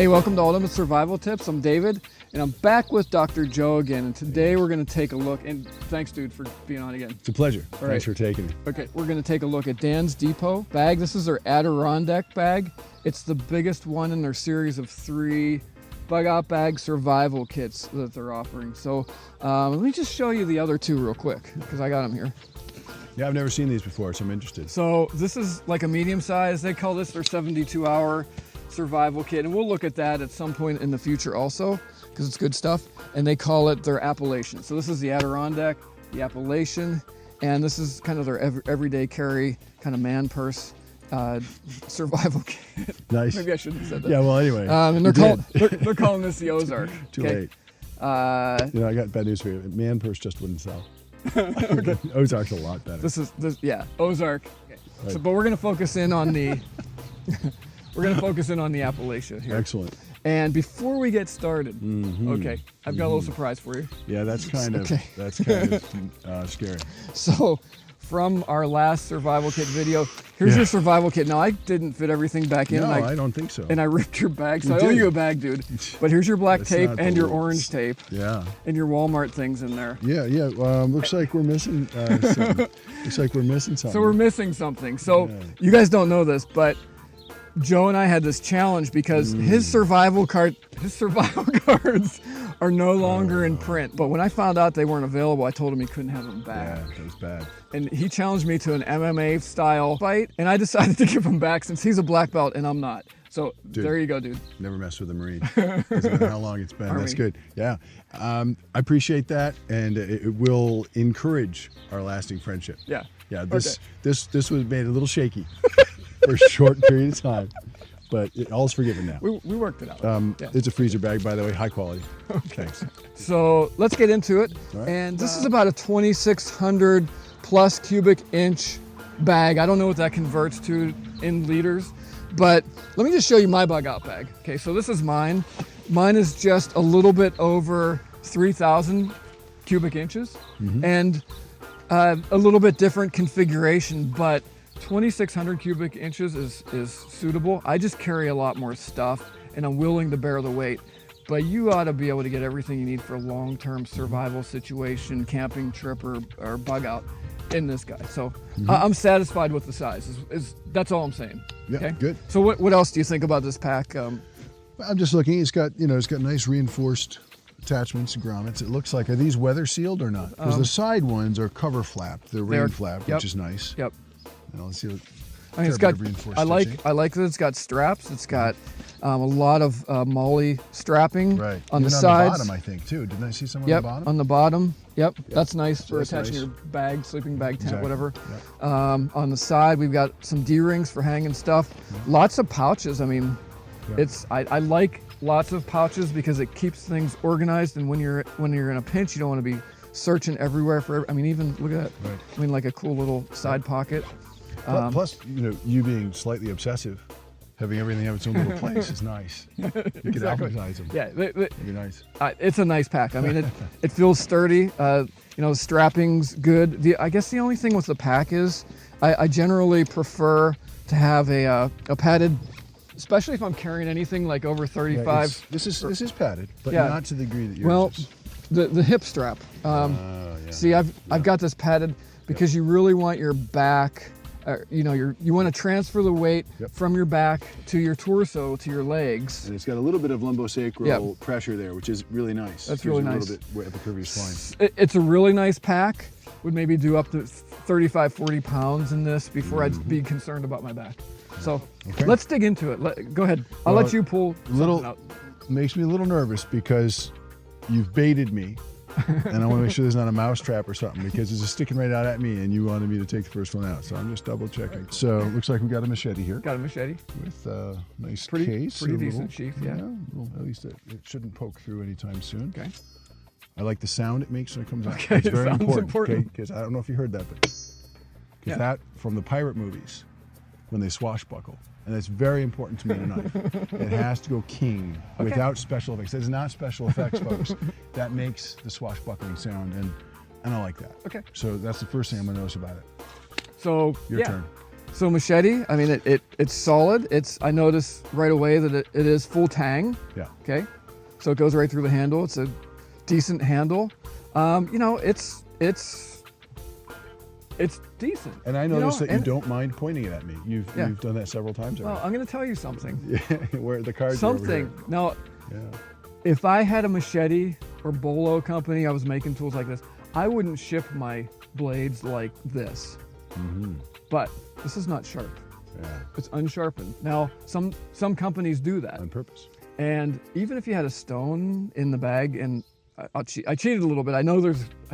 Hey, welcome to Ultimate Survival Tips. I'm David, and I'm back with Dr. Joe again. And today we're going to take a look, and thanks, dude, for being on again. It's a pleasure. All Thanks for taking me. Okay, we're going to take a look at Dan's Depot bag. This is their Adirondack bag. It's the biggest one in their series of 3 bug out bag survival kits that they're offering. So let me just show you the other 2 real quick, because I got them here. Yeah, I've never seen these before, so I'm interested. So this is like a medium size. They call this their 72-hour survival kit, and we'll look at that at some point in the future also, because it's good stuff. And they call it their Appalachian. So this is the Adirondack, the Appalachian, and this is kind of their everyday carry, kind of man purse survival kit. Nice. Maybe I shouldn't have said that. Yeah, well, anyway. And they're calling this the Ozark. Too okay? late. You know, I got bad news for you. Man purse just wouldn't sell. Okay. Ozark's a lot better. Yeah, Ozark. Okay. Right. So, but we're gonna focus in on the the Appalachian here. Excellent. And before we get started, okay, I've got a little surprise for you. Yeah, that's kind of scary. So, from our last survival kit video, here's your survival kit. Now, I didn't fit everything back in. No, I don't think so. And I ripped your bag, so I owe you a bag, dude. But here's your black tape and your orange tape. Yeah. And your Walmart things in there. Yeah. Looks like we're missing something. Looks like we're missing something. So we're missing something. So you guys don't know this, but Joe and I had this challenge because his survival cards are no longer in print. But when I found out they weren't available, I told him he couldn't have them back. Yeah, that was bad. And he challenged me to an MMA style fight, and I decided to give him back since he's a black belt and I'm not. So there you go, dude. Never mess with a Marine. Doesn't matter how long it's been. That's good. Yeah. I appreciate that, and it will encourage our lasting friendship. Yeah. Yeah. This was made a little shaky for a short period of time, but all's forgiven now. We worked it out. It's a freezer bag, by the way, high quality. Okay. Thanks. So let's get into it. Right. And this is about a 2,600 plus cubic inch bag. I don't know what that converts to in liters, but let me just show you my bug out bag. Okay, so this is mine. Mine is just a little bit over 3,000 cubic inches and a little bit different configuration, but 2,600 cubic inches is suitable. I just carry a lot more stuff and I'm willing to bear the weight, but you ought to be able to get everything you need for a long-term survival situation, camping trip or bug out in this guy. So I'm satisfied with the size. That's all I'm saying. Yeah, okay? Good. So what else do you think about this pack? I'm just looking. It's got nice reinforced attachments and grommets. It looks like, are these weather sealed or not? Because the side ones are cover flap. They're rain flap, which is nice. Yep. And let's see what. I mean, it's got. I like that it's got straps. It's got a lot of MOLLE strapping on the sides. On the bottom, I think too. Didn't I see some on the bottom? On the bottom. Yep. That's nice for attaching your bag, sleeping bag, tent, whatever. Yep. On the side, we've got some D-rings for hanging stuff. Lots of pouches. I mean, I like lots of pouches because it keeps things organized. And when you're in a pinch, you don't want to be searching everywhere for. I mean, even look at that. Right. I mean, like a cool little side pocket. Plus, you being slightly obsessive, having everything have its own little place is nice. You can alphabetize them. Yeah, it'd be nice. It's a nice pack. I mean, it feels sturdy. The strapping's good. I guess the only thing with the pack is I generally prefer to have a padded, especially if I'm carrying anything like over 35. Yeah, this is padded, but not to the degree that yours is. The hip strap. See, I've got this padded because you really want your back. You want to transfer the weight from your back to your torso to your legs. And it's got a little bit of lumbosacral pressure there, which is really nice. That's really nice. A little bit at the curve of your spine. It's a really nice pack. Would maybe do up to 35, 40 pounds in this before I'd be concerned about my back. So let's dig into it. Go ahead. I'll let you pull something out. Makes me a little nervous because you've baited me. And I want to make sure there's not a mouse trap or something because it's just sticking right out at me and you wanted me to take the first one out. So I'm just double checking. So it looks like we got a machete here. Got a machete. With a nice case. Pretty decent sheath, yeah. Well, at least it shouldn't poke through anytime soon. Okay. I like the sound it makes when it comes out. Okay, it's very important. Okay, because I don't know if you heard that, but because that from the pirate movies, when they swashbuckle. And that's very important to me in a knife. It has to go king without special effects. That is not special effects, folks. That makes the swashbuckling sound, and I like that. Okay. So that's the first thing I'm gonna notice about it. So Your turn. So machete, I mean, it's solid. I notice right away that it is full tang. Yeah. Okay. So it goes right through the handle. It's a decent handle. You know, it's decent. And I noticed that you and- don't mind pointing it at me. You've done that several times already. Well, I'm going to tell you something. Yeah, where the cards are over Something. here. Now, Yeah. if I had a machete or Bolo company, I was making tools like this, I wouldn't ship my blades like this. Mm-hmm. But this is not sharp. Yeah. It's unsharpened. Now, some companies do that. On purpose. And even if you had a stone in the bag, and I cheated a little bit. I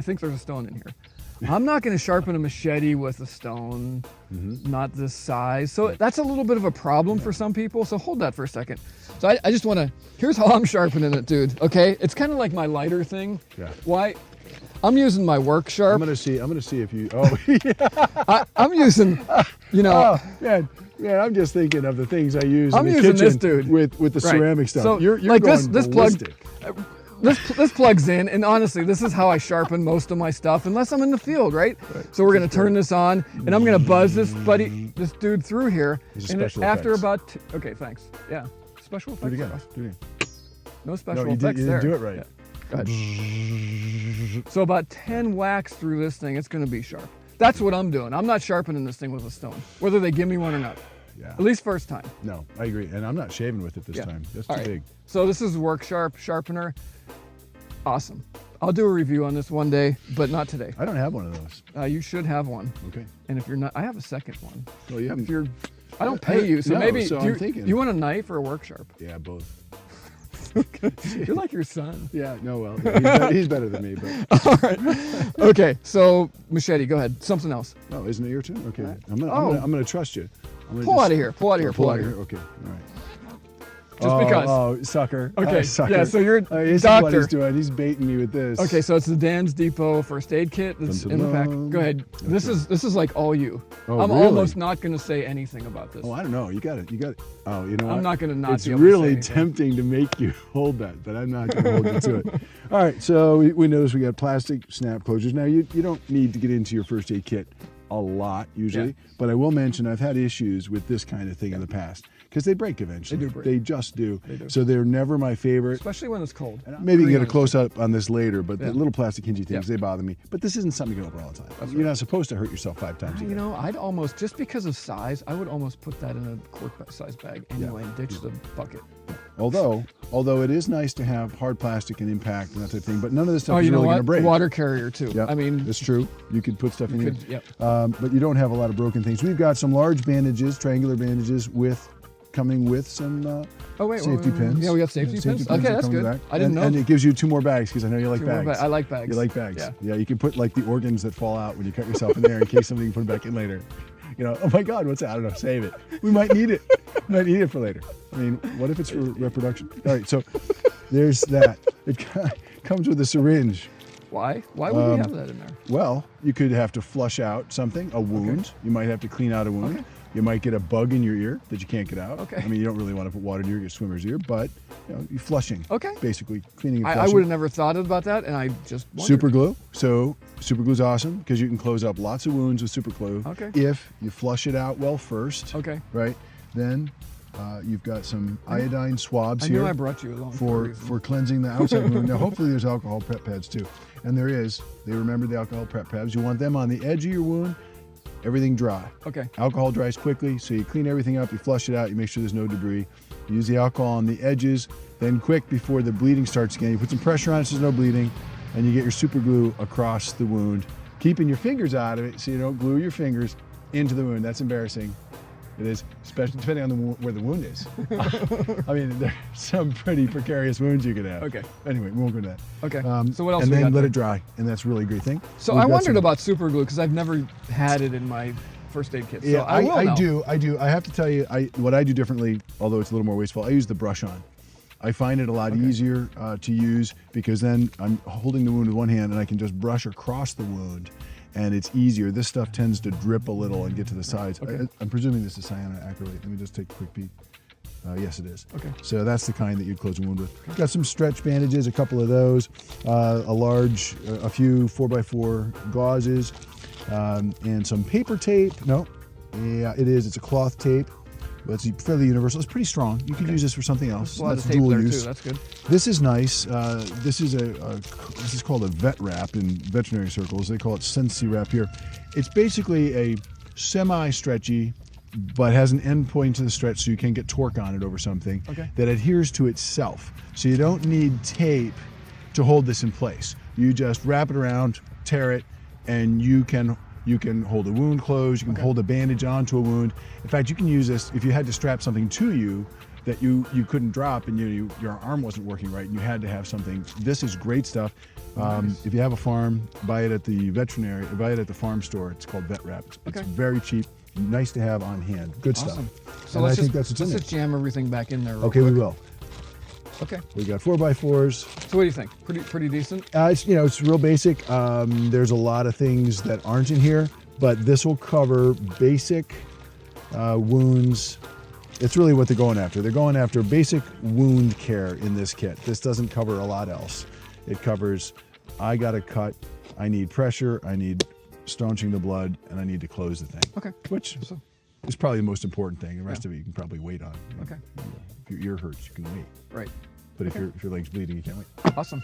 think there's a stone in here. I'm not going to sharpen a machete with a stone, not this size. So that's a little bit of a problem for some people. So hold that for a second. So I just want to, here's how I'm sharpening it, dude. Okay, it's kind of like my lighter thing. Yeah. Why? I'm using my work sharp. I'm gonna see if you. Oh, yeah. I'm using, you know. Oh, man, I'm just thinking of the things I use I'm in the using kitchen this, dude. with the Right. ceramic stuff. So, you're like going this plug. ballistic. This plugs in, and honestly, this is how I sharpen most of my stuff, unless I'm in the field, right? So we're gonna turn this on, and I'm gonna buzz this dude through here. These are And special after effects. about, okay, thanks. Yeah, special Do it effects. again. for us. Do it again. No special No, you effects didn't there. do it right. Yeah. Go ahead. So about 10 whacks through this thing, it's gonna be sharp. That's what I'm doing. I'm not sharpening this thing with a stone, whether they give me one or not. Yeah. At least first time. No, I agree, and I'm not shaving with it this Yeah. time. That's All too right. big. So this is Work Sharpener. Awesome. I'll do a review on this one day, but not today. I don't have one of those. You should have one. Okay. And if you're not, I have a second one. Well, you haven't. If you're, I don't pay you, so No, maybe. so do I'm thinking. you want a knife or a work sharp? Yeah, both. You're like your son. Yeah. No. Well, yeah, he's better than me, but. All right. Okay. So machete, go ahead. Something else. Oh, isn't it your turn? Okay. Right. I'm gonna trust you. I'm gonna Pull just- out of here. Pull out of here. Pull out of here. Okay. All right. Just because. Oh, sucker. Okay, Sucker. yeah, so you're This is what doctor. he's doing. He's baiting me with this. Okay, so it's the Dan's Depot first aid kit that's in the pack. Go ahead. This is like all you. Oh, I'm really? almost not going to say anything about this. Oh, I don't know. You got it. Oh, you know what? I'm not going to not It's be able to say really anything. tempting to make you hold that, but I'm not going to hold you to it. All right, so we notice we got plastic snap closures. Now, you don't need to get into your first aid kit a lot usually, Yeah. but I will mention I've had issues with this kind of thing in the past because they break eventually. They do break. They just do. They do. So they're never my favorite. Especially when it's cold. Maybe you can get a Freezing. close up on this later, but Yeah. the little plastic hingy things, Yeah. they bother me. But this isn't something you can open all the time. You're not supposed to hurt yourself 5 times a You day. know, I'd almost, just because of size, I would almost put that in a quart-size bag anyway and ditch the bucket. Although it is nice to have hard plastic and impact and that type of thing, but none of this stuff Oh, is you know really going to what? break. Water carrier too. Yep, I mean, it's true. You could put stuff in here. yep. But you don't have a lot of broken things. We've got some large bandages, triangular bandages, coming with some safety pins. Yeah, we got safety pins. Okay, are that's coming good. back. I didn't know. And it gives you 2 more bags because I know you like 2 more bags. I like bags. You like bags. Yeah. Yeah, you can put like the organs that fall out when you cut yourself in there in case somebody can put it back in later. You know, oh my God, what's that? I don't know, save it. We might need it. We might need it for later. I mean, what if it's for reproduction? All right, so there's that. It comes with a syringe. Why? Why would we have that in there? Well, you could have to flush out something, a wound. Okay. You might have to clean out a wound. Okay. You might get a bug in your ear that you can't get out. Okay. I mean, you don't really want to put water in your swimmer's ear, but you're flushing. Okay. Basically, cleaning and I flushing. would have never thought about that, and I just wondered. Super glue. So super glue's awesome because you can close up lots of wounds with super glue. Okay. If you flush it out well first. Okay. Right. Then you've got some iodine swabs I here. knew I brought you along for a reason. for cleansing the outside wound. Now, hopefully there's alcohol prep pads too. And there is. They remember the alcohol prep pads. You want them on the edge of your wound, everything dry. Okay. Alcohol dries quickly, so you clean everything up, you flush it out, you make sure there's no debris. You use the alcohol on the edges, then quick before the bleeding starts again. You put some pressure on it so there's no bleeding, and you get your super glue across the wound, keeping your fingers out of it so you don't glue your fingers into the wound. That's embarrassing. It is, especially depending on where the wound is. I mean, there's some pretty precarious wounds you could have. Okay. Anyway, we won't go to that. Okay. So what else And we then got let there? it dry, and that's really a great thing. So We've I got wondered some- about super glue because I've never had it in my first aid kit. So Yeah, I will now. I do. I have to tell you, what I do differently, although it's a little more wasteful, I use the brush on. I find it a lot easier to use because then I'm holding the wound with one hand and I can just brush across the wound and it's easier. This stuff tends to drip a little and get to the sides. Okay. I'm presuming this is cyanoacrylate. Let me just take a quick peek. Yes, it is. Okay. So that's the kind that you'd close a wound with. Got some stretch bandages, a couple of those, a few 4x4 gauzes, and some paper tape. No, Yeah, it is. It's a cloth tape. But it's fairly universal. It's pretty strong. You could use this for something else. There's a lot That's of tape dual there use. too. That's good. This is nice. This is called a vet wrap in veterinary circles. They call it Sensi wrap here. It's basically a semi-stretchy, but has an end point to the stretch, so you can get torque on it over something that adheres to itself. So you don't need tape to hold this in place. You just wrap it around, tear it, and you can hold a wound closed. You can hold a bandage onto a wound. In fact, you can use this if you had to strap something to you that you couldn't drop and your arm wasn't working right and you had to have something. This is great stuff. Nice. If you have a farm, buy it at the farm store. It's called Vet Wrap. It's very cheap, nice to have on hand. Good stuff. So and let's I think that's what's in there. just jam everything back in there. Okay, we will. Okay. We got 4x4s. So what do you think? Pretty decent? It's real basic. There's a lot of things that aren't in here, but this will cover basic wounds. It's really what they're going after. They're going after basic wound care in this kit. This doesn't cover a lot else. It covers, I got a cut, I need pressure, I need staunching the blood, and I need to close the thing. Okay. Which is probably the most important thing. The rest of it you can probably wait on. Okay. If your ear hurts, you can wait. Right. But if your leg's bleeding, you can't wait. Awesome.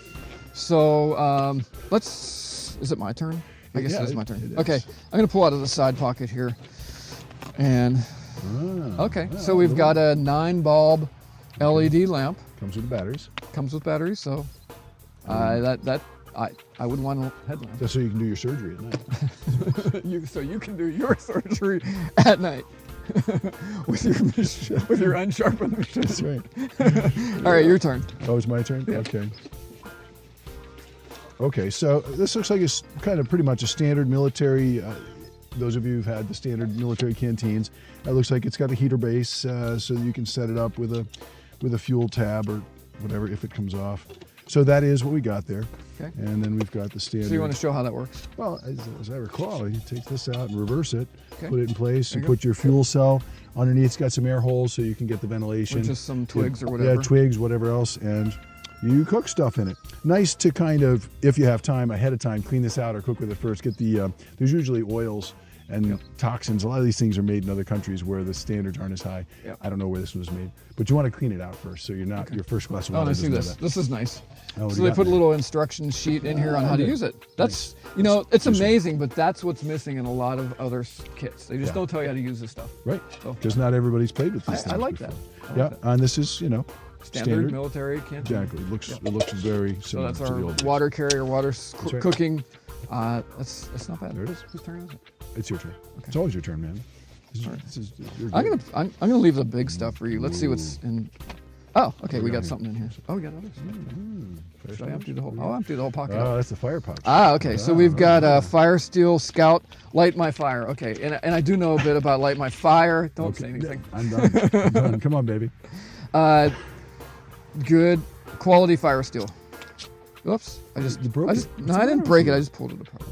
So is it my turn? I guess it is my turn. Okay. I'm gonna pull out of the side pocket here. And so we've got a 9-bulb LED lamp. Comes with the batteries. Comes with batteries, so I wouldn't want a headlamp. That's so you can do your surgery at night. So you can do your surgery at night with your unsharpened machine. That's right. All right, your turn. Oh, it's my turn? Yeah. Okay. Okay, so this looks like it's kind of pretty much a standard military, those of you who've had the standard military canteens, it looks like it's got a heater base so that you can set it up with a fuel tab or whatever if it comes off. So that is what we got there. Okay. And then we've got the standard. So you want to show how that works? Well, as I recall, you take this out and reverse it, put it in place, and put your fuel cell underneath. It's got some air holes so you can get the ventilation. Or just some twigs or whatever. Yeah, twigs, whatever else, and you cook stuff in it. Nice to kind of, if you have time, ahead of time, clean this out or cook with it first. Get the, there's usually oils and toxins. A lot of these things are made in other countries where the standards aren't as high. I don't know where this was made, but you want to clean it out first so you're not, your first glass of water. Oh, I see this. This is nice. Oh, so they put a little instruction sheet in here on how to use it. That's, it's amazing, but that's what's missing in a lot of other kits. They just don't tell you how to use this stuff. Right, because not everybody's played with these things I like before. that. And this is, standard military canteen. Exactly. It looks very similar. So that's to our the old water carrier, water cooking. That's not bad. There it is. Whose turn is it? It's your turn. Okay. It's always your turn, man. I'm gonna leave the big stuff for you. Let's see what's in. Oh, okay. We got something in here. Oh, we got others. Should I empty the whole? I'll empty the whole pocket. Oh, that's the fire pouch. Okay. So we've got a Fire Steel Scout Light My Fire. Okay, and I do know a bit about Light My Fire. Don't say anything. I'm done. I'm done. Come on, baby. Good quality fire steel. Oops, I didn't break it. I just pulled it apart.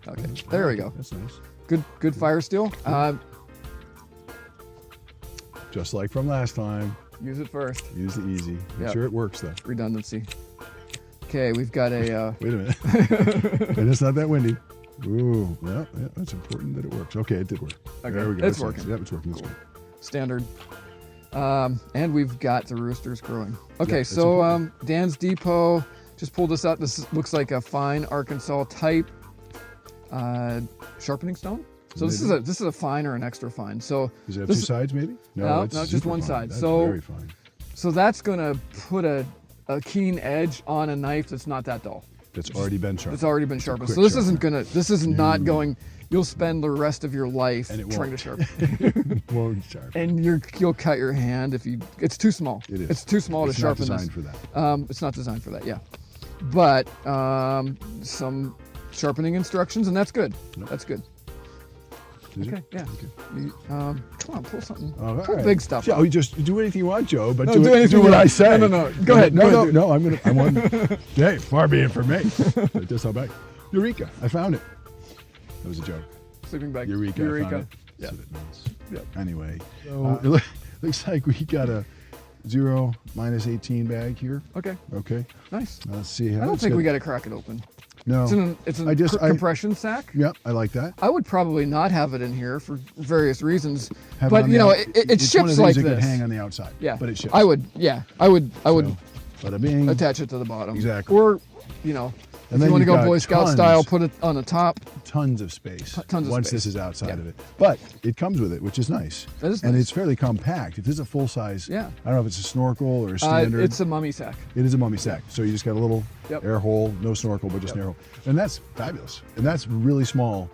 Okay, there we go. That's nice. Good fire steel. Just like from last time. Use it first. Use it easy. Make sure it works though. Redundancy. Okay, we've got a. Wait a minute. And it's not that windy. Ooh, yeah, that's important that it works. Okay, it did work. Okay. There we go. It's working. Yeah, it's working. Cool. Standard. And we've got the roosters growing. Okay, so Dan's Depot just pulled this out. This looks like a fine Arkansas type sharpening stone. So this is a fine or an extra fine. So does it have two sides maybe? No, just one side. That's so very fine. So that's gonna put a keen edge on a knife that's not that dull. That's already been sharpened. It's already been sharpened. So this isn't not going. You'll spend the rest of your life trying to sharpen. It won't sharpen. And you'll cut your hand if you. It's too small. It is. It's too small to sharpen this. It's not designed for that. It's not designed for that. Yeah, but some sharpening instructions, and that's good. Yep. That's good. Okay. Yeah. Okay. Come on, pull something. Pull big stuff. Joe, you just do anything you want, Joe, but do what I say. No. Go ahead. No. I want. Hey, far be it from me. Just how back. Eureka! I found it. That was a joke. Sleeping bag. Eureka. I found it. Yeah. So that means. Yeah. Anyway, so it looks like we got a 0 - 18 bag here. Okay. Okay. Nice. Let's see how. I don't think we got to crack it open. No. It's a compression sack. Yep, I like that. I would probably not have it in here for various reasons, Have but you know, it it's ships one of like these that this. could hang on the outside. Yeah, but it ships. I would Bada bing. attach it to the bottom. Exactly. Or, you know, And if then you want to you've go got Boy Scout tons. style, put it on the top. Tons of space. Tons of once space. this is outside Yeah. of it. But it comes with it, which is nice. That is And nice. it's fairly compact. If this is a full size, Yeah. I don't know if it's a snorkel or a standard. It's a mummy sack. It is a mummy sack. So you just got a little Yep. air hole, no snorkel, but just an air hole. And that's fabulous. And that's really small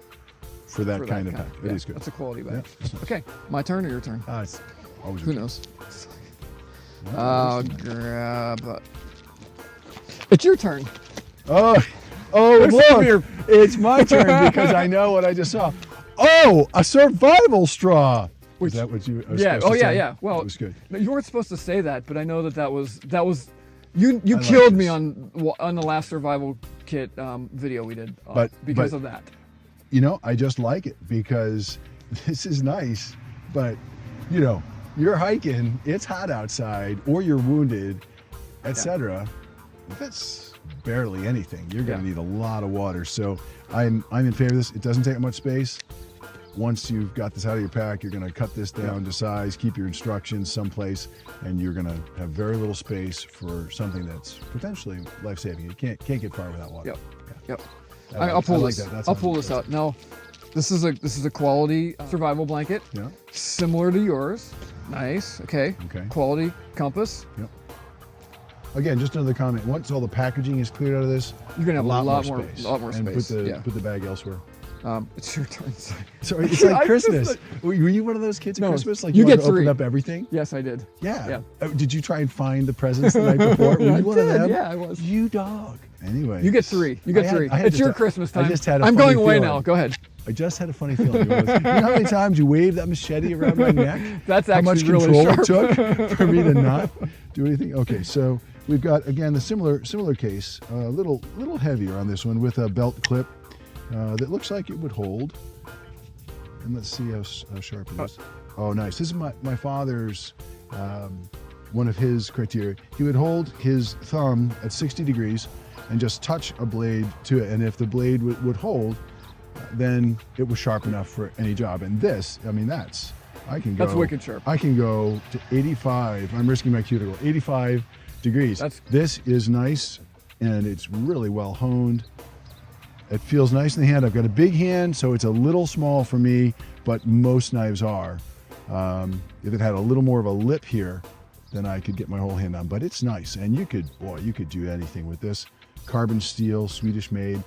for that kind of pack. Yeah, It is good. That's a quality bag. Yeah, that's nice. Okay, my turn or your turn? It's always Who good. knows? Yeah, I'll grab. It's your turn. Oh, look, it's my turn because I know what I just saw. Oh, a survival straw. Which- Is that what you? Yeah. supposed Oh to yeah, say? yeah. Well, it was good. no, you weren't supposed to say that, but I know that was you like killed me this. on the last survival kit video we did but- because of that. You know, I just like it because this is nice, but you know, you're hiking, it's hot outside, or you're wounded, etc. That's barely anything. You're going to Yeah. need a lot of water. So I'm in favor of this. It doesn't take up much space. Once you've got this out of your pack, you're going to cut this down to size, keep your instructions someplace, and you're going to have very little space for something that's potentially life-saving. You can't get far without water. Yep. Yep. I I'll pull like this. that. That I'll sounds pull this impressive. out. Now, this is a quality survival blanket, Yeah. similar to yours. Nice. Okay. Okay. Quality compass. Yep. Again, just another comment. Once all the packaging is cleared out of this, You're gonna have a lot more space. lot more and space. And put the bag elsewhere. It's your turn. So it's like I Christmas. just- Were you one of those kids at No, Christmas? Like you wanted get to open 3. up everything? Yes, I did. Yeah. Yeah. Did you try and find the presents the night before? Were you I one of did, them? yeah, I was. You dog. Anyway. You get 3. You get 3. It's your Christmas time. I just had a I'm funny going away feeling. now. Go ahead. I just had a funny feeling. You know how many times you waved that machete around my neck? That's How much actually really control sharp. it took for me to not do anything? Okay, so we've got, again, the similar case, a little heavier on this one with a belt clip that looks like it would hold. And let's see how sharp it is. Oh, nice. This is my father's, one of his criteria. He would hold his thumb at 60 degrees and just touch a blade to it. And if the blade would hold, then it was sharp enough for any job. And this, I mean, that's wicked sharp. I can go to 85. I'm risking my cuticle. 85 degrees. This is nice, and it's really well honed. It feels nice in the hand. I've got a big hand, so it's a little small for me, but most knives are. If it had a little more of a lip here, then I could get my whole hand on. But it's nice, and you could do anything with this. Carbon steel, Swedish made.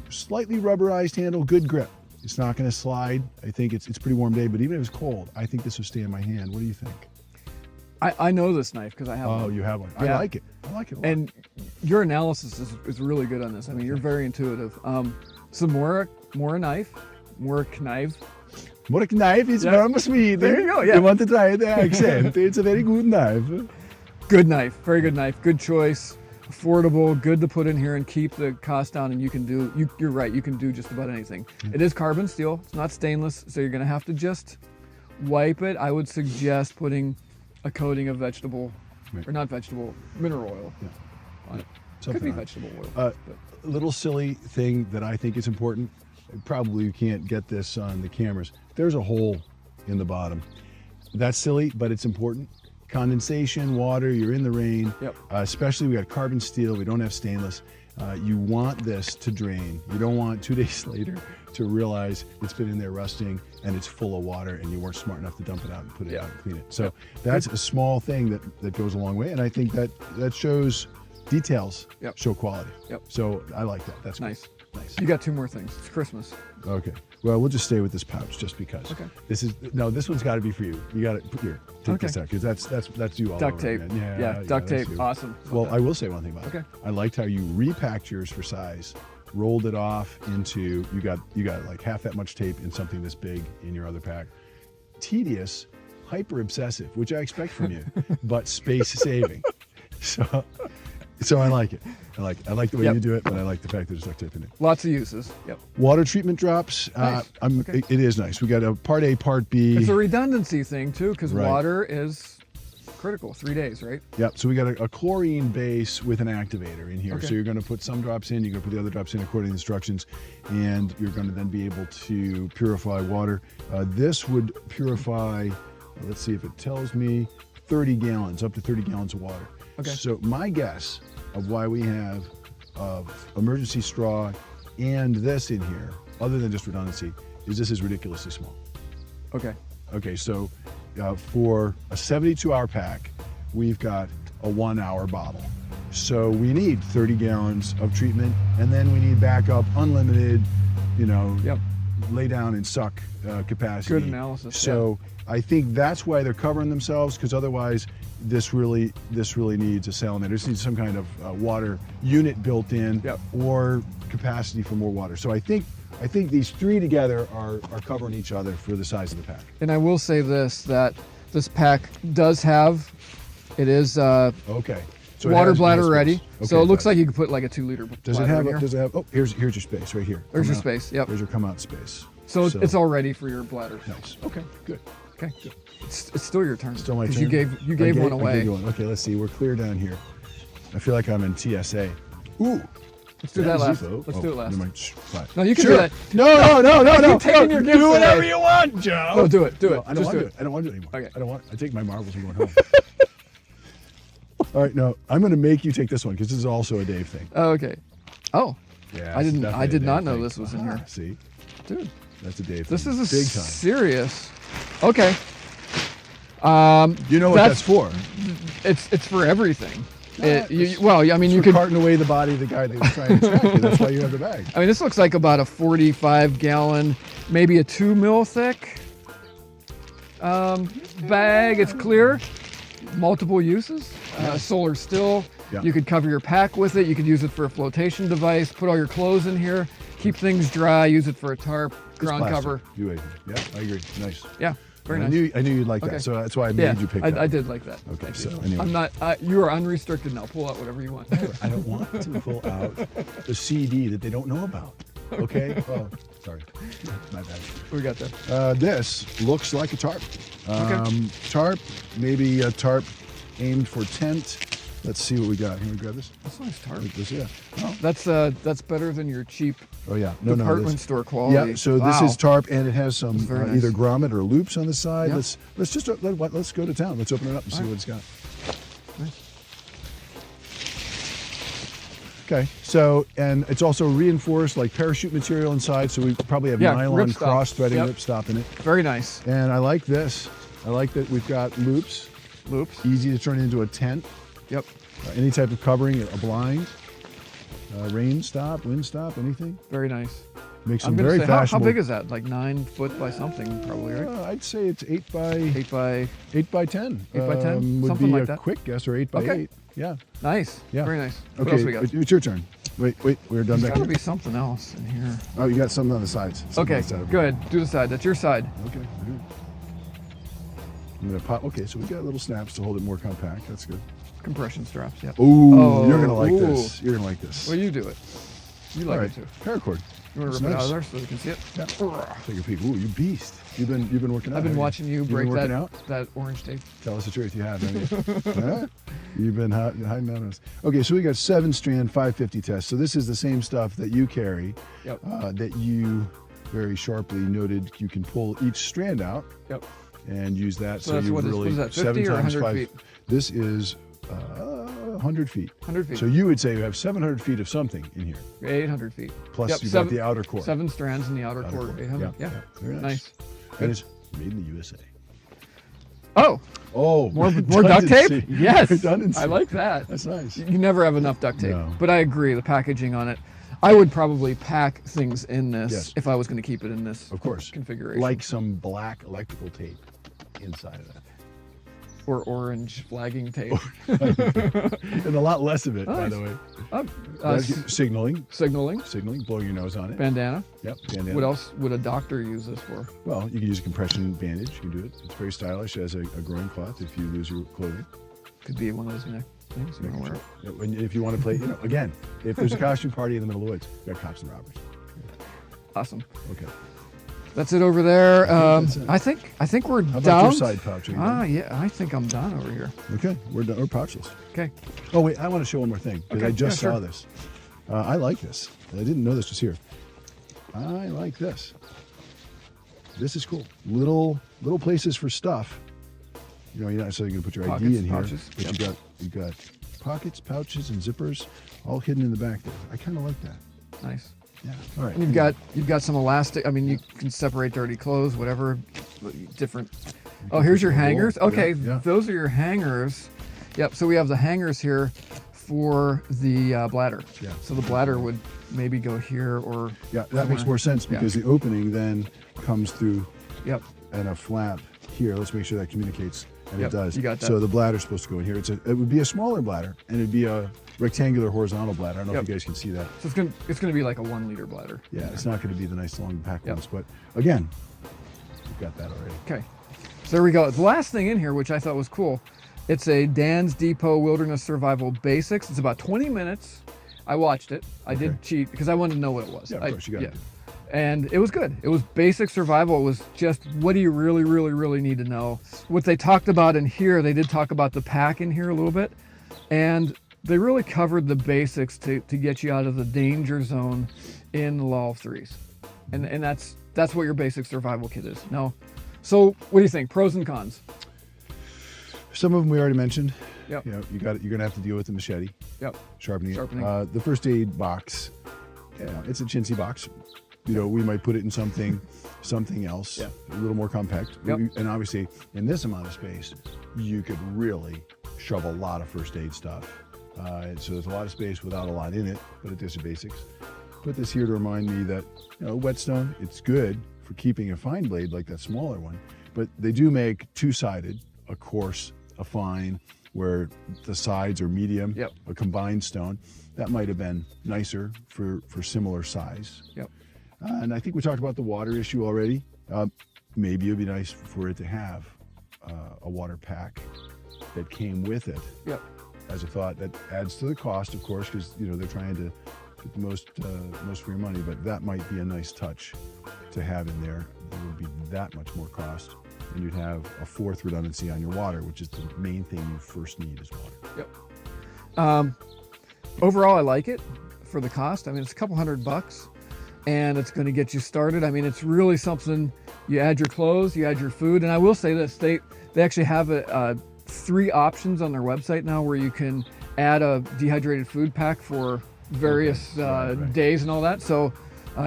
Slightly rubberized handle, good grip. It's not going to slide. I think it's a pretty warm day, but even if it's cold, I think this would stay in my hand. What do you think? I know this knife because I have one. Oh, you have one. Yeah. I like it. I like it a lot. And your analysis is really good on this. I mean, you're very intuitive. So more a knife, more a knife. What a knife is from Sweden. There you go, yeah. You want to try the accent. It's a very good knife. Good knife, very good knife, good choice, affordable, good to put in here and keep the cost down. And you can do, you're right, you can do just about anything. It is carbon steel, it's not stainless, so you're gonna have to just wipe it. I would suggest putting a coating of vegetable, or not vegetable, mineral oil on it. Could be vegetable oil. A little silly thing that I think is important. Probably you can't get this on the cameras. There's a hole in the bottom. That's silly, but it's important. Condensation, water, you're in the rain. Yep. Especially we got carbon steel, we don't have stainless. You want this to drain. You don't want 2 days later to realize it's been in there rusting and it's full of water and you weren't smart enough to dump it out and put it out and clean it. So that's a small thing that goes a long way, and I think that shows details, show quality. Yep. So I like that. That's Nice. Good. Nice. You got 2 more things. It's Christmas. Okay. Well, we'll just stay with this pouch just because. Okay. This one's got to be for you. You got it. Here, take this out because that's you all Duct over tape. again. Yeah, duct that's tape. you. Awesome. Well, I will say one thing about it. Okay. I liked how you repacked yours for size, rolled it off into you got like half that much tape in something this big in your other pack. Tedious, hyper obsessive, which I expect from you, but space saving. So I like it. I like the way you do it, but I like the fact that there's duct tape in it. Lots of uses. Yep. Water treatment drops. Nice. Okay. It is nice. We got a part A, part B. It's a redundancy thing too, because Right. water is critical, 3 days, right? Yep, so we got a chlorine base with an activator in here. Okay. So you're gonna put some drops in, you're gonna put the other drops in according to the instructions, and you're gonna then be able to purify water. This would purify, let's see if it tells me, 30 gallons, up to 30 gallons of water. Okay. So my guess of why we have emergency straw and this in here, other than just redundancy, is this is ridiculously small. Okay. Okay, so for a 72-hour pack, we've got a 1-hour bottle. So we need 30 gallons of treatment, and then we need backup, unlimited, you know, Yep. lay down and suck capacity. Good analysis. So I think that's why they're covering themselves, because otherwise this really needs a salamander. This needs some kind of water unit built in, Yep. or capacity for more water. So I think these three together are covering each other for the size of the pack. And I will say this, that this pack does have, it is Okay. So it water has bladder space. ready. Okay, So it looks fine. like you could put like a 2-liter Does it bladder have? in here. Does it have? Oh, here's your space right here. There's Come your out. space. Yep. There's your come out space. So it's all ready for your bladder. Nice. Okay. Good. Okay. It's still your turn. Still my 'Cause turn. You gave one I away. gave you one. Okay. Let's see. We're clear down here. I feel like I'm in TSA. Ooh. Let's do that last. Zippo. Let's do it last. Never mind. Shh, quiet. No, you can Sure. do that. No. Keep taking your gifts Do whatever away. you want, Joe. No, do it. Do it. No, I don't Just want do to do it. it. I don't want to do it anymore. Okay. I don't want. I take my marbles and going home. All right. No, I'm going to make you take this one because this is also a Dave thing. Oh, okay. Oh. Yeah. I it's did definitely a not Dave know thing. this was in here. See, Dude, that's a Dave this thing. is a big time. serious. Okay. You know what that's for? It's for everything. Yeah, Well, I mean, you for could. carting away the body of the guy that was trying to track you. That's why you have the bag. I mean, this looks like about a 45-gallon, maybe a 2 mil thick bag. It's clear. Multiple uses. Solar still. Yeah. You could cover your pack with it. You could use it for a flotation device. Put all your clothes in here. Keep things dry. Use it for a tarp, ground Plastic. cover. Yeah, I agree. Nice. Yeah, very I nice. knew you'd like Okay. that, so that's why I made you pick that. I did like that. Okay, Thank so you. anyway. I'm not. You are unrestricted now. Pull out whatever you want. I don't want to pull out the CD that they don't know about. Okay? Oh, sorry. My bad. What we got there? This looks like a tarp. Okay. Tarp, maybe a tarp aimed for tent. Let's see what we got. Can we grab this? That's a nice tarp. Like this, yeah. Oh, That's better than your cheap oh yeah. department this- store quality. Yeah, so this Wow. is tarp, and it has some very nice. either grommet or loops on the side. Yeah. Let's just let's go to town. Let's open it up and see what it's got. Nice. Okay, so and it's also reinforced like parachute material inside, so we probably have Yeah, nylon ripstop. cross-threading Yep. ripstop in it. Very nice. And I like this. I like that we've got loops, Loops. easy to turn into a tent. Yep. Any type of covering, a blind, rain stop, wind stop, anything. Very nice. Makes I'm them gonna very say, how fashionable. big is that? Like 9 foot by something, probably, right? I'd say it's 8 by 8 by. 8 by 10. 8 by 10? Would Something be like a that. quick guess, or 8 by Okay. 8. Yeah. Nice. Yeah. Very nice. What Okay, else we got? it's your turn. Wait, we're done There's back got to here. be something else in here. Oh, you got something on the sides. Something Okay, on the side. good. Do the side. That's your side. Okay. Good. I'm gonna pop. Okay, so we got little snaps to hold it more compact. That's good. Compression straps. Yeah. Ooh, Oh, you're gonna like ooh. this. You're gonna like this. Well, you do it. You like All it right, too. paracord. You want That's to rip it out nice. of there so we can see it? Yeah. Take a peek. Ooh, you beast. You've been working out. I've been haven't watching you You've break been working out? that orange tape. Tell us the truth. You have, haven't you? Huh? You've been hiding out on us. Okay, so we got 7-strand 550 test. So this is the same stuff that you carry. Yep. That you very sharply noted. You can pull each strand out. Yep. And use that. So that's you what really is that, 50 7 or times 100 5. feet? This is 100 feet. 100 feet. So you would say you have 700 feet of something in here. 800 feet. Plus Yep, you've got the outer core. 7 strands in the outer core. core. 800. Yeah. Very nice. Nice. And it's made in the USA. Oh, Oh, more duct tape? redundancy. Yes. Redundancy. I like that. That's nice. You never have enough duct tape. No. But I agree, the packaging on it. I would probably pack things in this Yes. if I was going to keep it in this Of course. configuration. Like some black electrical tape inside of that. Or orange flagging tape. And a lot less of it, by Nice. the way. S- Signaling, signaling, blowing your nose on it. bandana. Yep, bandana. What else would a doctor use this for? Well, you can use a compression bandage. You can do it. It's very stylish as a groin cloth if you lose your clothing. Could be one of those neck things you want to wear. If you want to play, again, if there's a costume party in the middle of the woods, you got cops and robbers. Awesome. Okay. That's it over there. that's it. I think we're How about down. your side pouch? Are you done? Yeah, I think I'm done over here. Okay, we're done. We're pouchless. Okay. Oh wait, I want to show one more thing because Okay, I just yeah, saw sure. this. I like this. I didn't know this was here. I like this. This is cool. Little places for stuff. You know, you're not necessarily going to put your Pockets, ID in here, pouches, but yep. you got pockets, pouches, and zippers all hidden in the back there. I kind of like that. Nice. Yeah. All right. And you've got some elastic. I mean, you can separate dirty clothes, whatever, different. Oh, here's your hangers. Okay, Yeah. those are your hangers. Yep. So we have the hangers here for the bladder. Yeah. So the bladder would maybe go here or. Yeah, that makes more sense because the opening then comes through Yep. and a flap here. Let's make sure that communicates. And Yep, it does. you got that. So the bladder's supposed to go in here. It would be a smaller bladder, and it'd be a rectangular horizontal bladder. I don't know if you guys can see that. So it's gonna be like a 1 liter bladder. Yeah, it's not going to be the nice long pack Yep. ones, but again, we've got that already. Okay. So there we go. The last thing in here, which I thought was cool, it's a Dan's Depot Wilderness Survival Basics. It's about 20 minutes. I watched it. I did cheat because I wanted to know what it was. Yeah, of course, you got to. And it was good. It was basic survival. It was just, what do you really, really, really need to know? What they talked about in here, they did talk about the pack in here a little bit. And they really covered the basics to get you out of the danger zone in the law of threes. And that's what your basic survival kit is. No. So what do you think? Pros and cons? Some of them we already mentioned. Yep. You know, you're going to have to deal with the machete. Yep. Sharpening. Sharpening. The first aid box, it's a chintzy box. You know, we might put it in something else, a little more compact. Yep. And obviously, in this amount of space, you could really shove a lot of first aid stuff. So there's a lot of space without a lot in it, but it does the basics. Put this here to remind me that, you know, whetstone, it's good for keeping a fine blade like that smaller one, but they do make two-sided, a coarse, a fine, where the sides are medium, a combined stone. That might have been nicer for similar size. Yep. And I think we talked about the water issue already. Maybe it'd be nice for it to have a water pack that came with it. Yep. As a thought, that adds to the cost, of course, because you know they're trying to get the most for your money. But that might be a nice touch to have in there. There would be that much more cost, and you'd have a fourth redundancy on your water, which is the main thing you first need is water. Yep. Overall, I like it for the cost. I mean, it's a couple $100. And it's going to get you started. I mean, it's really something. You add your clothes, you add your food, and I will say this: they actually have 3 options on their website now where you can add a dehydrated food pack for various days and all that. So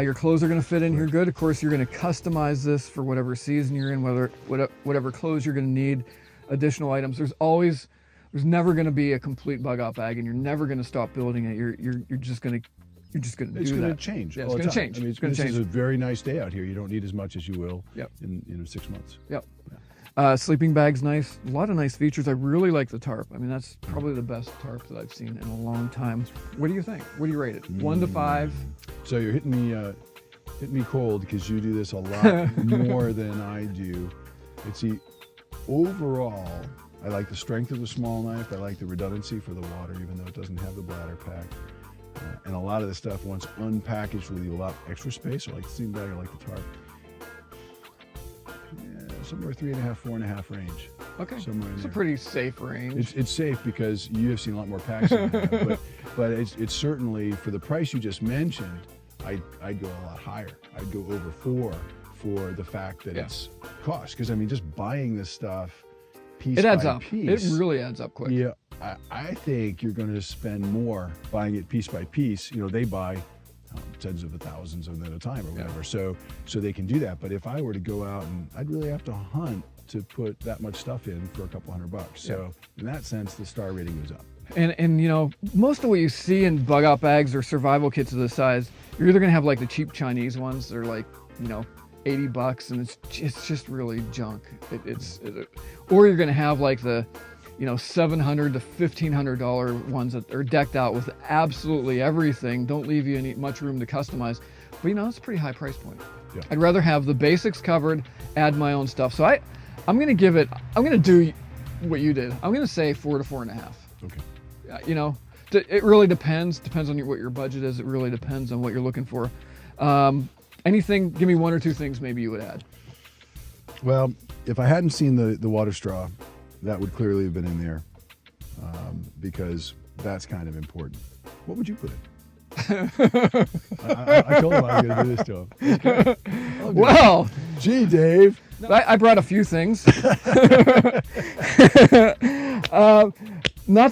your clothes are going to fit in here good. Of course, you're going to customize this for whatever season you're in, whatever clothes you're going to need, additional items. There's never going to be a complete bug out bag, and you're never going to stop building it. You're just going to. You're just going to do that. It's going to change. Yeah, it's going to change. I mean, it's going to change. This is a very nice day out here. You don't need as much as you will Yep. in 6 months. Yep. Sleeping bag's nice. A lot of nice features. I really like the tarp. I mean, that's probably the best tarp that I've seen in a long time. What do you think? What do you rate it? 1 to 5? So you're hitting me cold because you do this a lot more than I do. Overall, I like the strength of the small knife. I like the redundancy for the water, even though it doesn't have the bladder pack. And a lot of the stuff, once unpackaged, will leave a lot of extra space. I like the sleeping bag, I like the tarp. Yeah, somewhere 3.5, 4.5 range. Okay, somewhere in it's there. a pretty safe range. It's safe because you have seen a lot more packs than I have, but it's certainly, for the price you just mentioned, I'd go a lot higher. I'd go over 4 for the fact that it's cost. Because I mean, just buying this stuff piece by piece. It adds up. It really adds up quick. Yeah, I think you're going to spend more buying it piece by piece. You know, they buy tens of thousands of them at a time or whatever, so they can do that. But if I were to go out, and I'd really have to hunt to put that much stuff in for a couple $100. So in that sense, the star rating goes up. And you know, most of what you see in bug out bags or survival kits of this size, you're either going to have like the cheap Chinese ones. They're like, you know, $80, and it's just really junk. Or you're going to have like the, you know, $700 to $1,500 ones that are decked out with absolutely everything. Don't leave you much room to customize. But you know, it's a pretty high price point. Yeah. I'd rather have the basics covered, add my own stuff. So I'm going to do what you did. I'm going to say 4 to 4.5. Okay. You know, it really depends on what your budget is. It really depends on what you're looking for. And Anything, give me one or two things maybe you would add. Well, if I hadn't seen the water straw, that would clearly have been in there because that's kind of important. What would you put in? I told him I was going to do this to him. Okay. Well, gee, Dave. I brought a few things. Not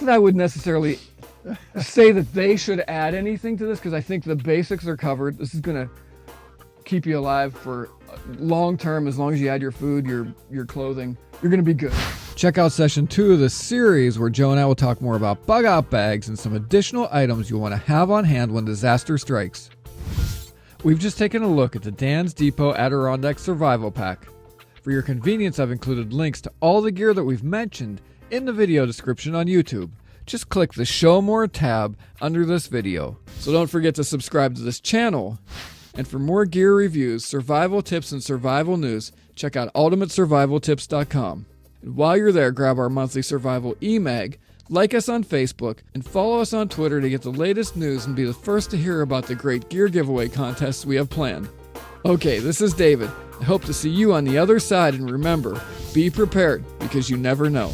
that I would necessarily say that they should add anything to this, because I think the basics are covered. This is going to keep you alive for long term. As long as you add your food, your clothing, you're going to be good. Check out session 2 of the series, where Joe and I will talk more about bug out bags and some additional items you'll want to have on hand when disaster strikes. We've just taken a look at the Dan's Depot Adirondack Survival Pack. For your convenience, I've included links to all the gear that we've mentioned in the video description on YouTube. Just click the Show More tab under this video. So don't forget to subscribe to this channel. And for more gear reviews, survival tips, and survival news, check out ultimatesurvivaltips.com. And while you're there, grab our monthly survival e-mag, like us on Facebook, and follow us on Twitter to get the latest news and be the first to hear about the great gear giveaway contests we have planned. Okay, this is David. I hope to see you on the other side, and remember, be prepared, because you never know.